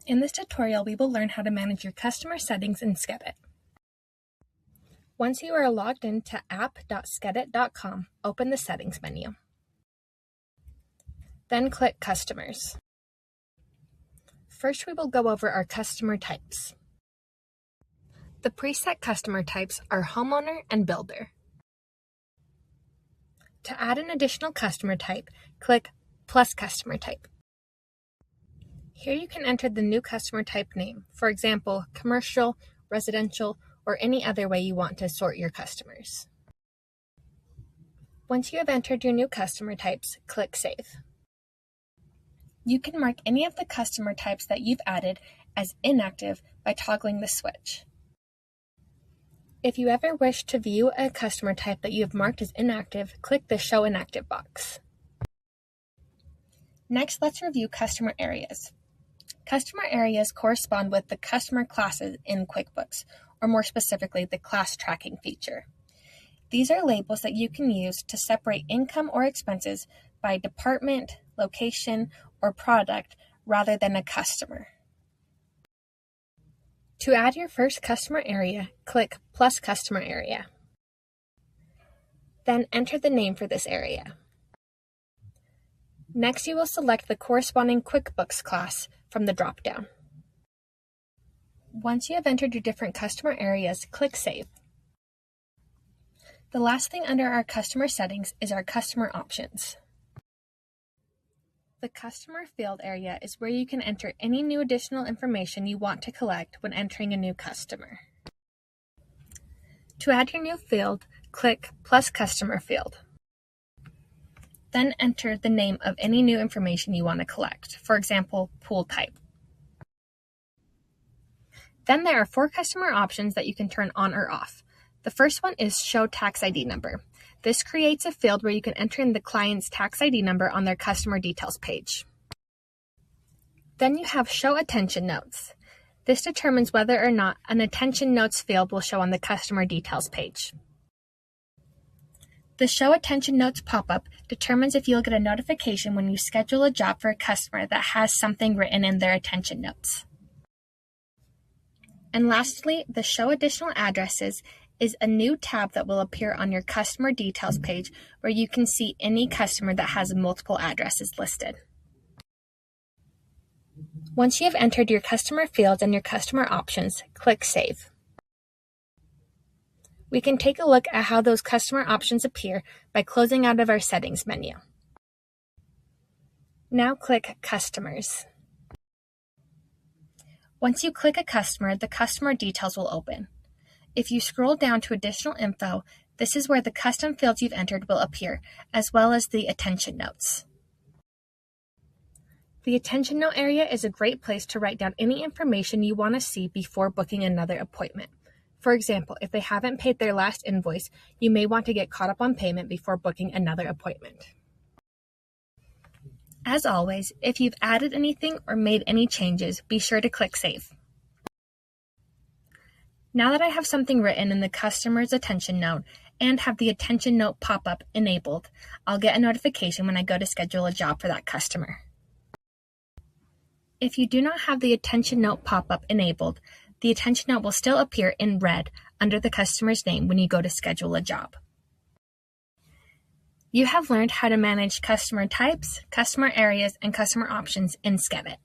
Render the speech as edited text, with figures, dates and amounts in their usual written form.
In this tutorial, we will learn how to manage your customer settings in Skedit. Once you are logged in to app.skedit.com, open the Settings menu. Then click Customers. First, we will go over our customer types. The preset customer types are Homeowner and Builder. To add an additional customer type, click Plus Customer Type. Here you can enter the new customer type name, for example, commercial, residential, or any other way you want to sort your customers. Once you have entered your new customer types, click Save. You can mark any of the customer types that you've added as inactive by toggling the switch. If you ever wish to view a customer type that you have marked as inactive, click the Show Inactive box. Next, let's review customer areas. Customer areas correspond with the customer classes in QuickBooks, or more specifically, the class tracking feature. These are labels that you can use to separate income or expenses by department, location, or product rather than a customer. To add your first customer area, click Plus Customer Area. Then enter the name for this area. Next, you will select the corresponding QuickBooks class from the drop-down. Once you have entered your different customer areas, click Save. The last thing under our customer settings is our customer options. The customer field area is where you can enter any new additional information you want to collect when entering a new customer. To add your new field, click Plus Customer Field. Then enter the name of any new information you want to collect, for example, pool type. Then there are 4 customer options that you can turn on or off. The first one is Show Tax ID Number. This creates a field where you can enter in the client's tax ID number on their customer details page. Then you have Show Attention Notes. This determines whether or not an Attention Notes field will show on the customer details page. The Show Attention Notes pop-up determines if you'll get a notification when you schedule a job for a customer that has something written in their attention notes. And lastly, the Show Additional Addresses is a new tab that will appear on your customer details page where you can see any customer that has multiple addresses listed. Once you have entered your customer fields and your customer options, click Save. We can take a look at how those customer options appear by closing out of our Settings menu. Now click Customers. Once you click a customer, the customer details will open. If you scroll down to Additional Info, this is where the custom fields you've entered will appear, as well as the attention notes. The attention note area is a great place to write down any information you want to see before booking another appointment. For example, if they haven't paid their last invoice, you may want to get caught up on payment before booking another appointment. As always, if you've added anything or made any changes, be sure to click Save. Now that I have something written in the customer's attention note and have the attention note pop-up enabled, I'll get a notification when I go to schedule a job for that customer. If you do not have the attention note pop-up enabled, the attention note will still appear in red under the customer's name when you go to schedule a job. You have learned how to manage customer types, customer areas, and customer options in Skedit.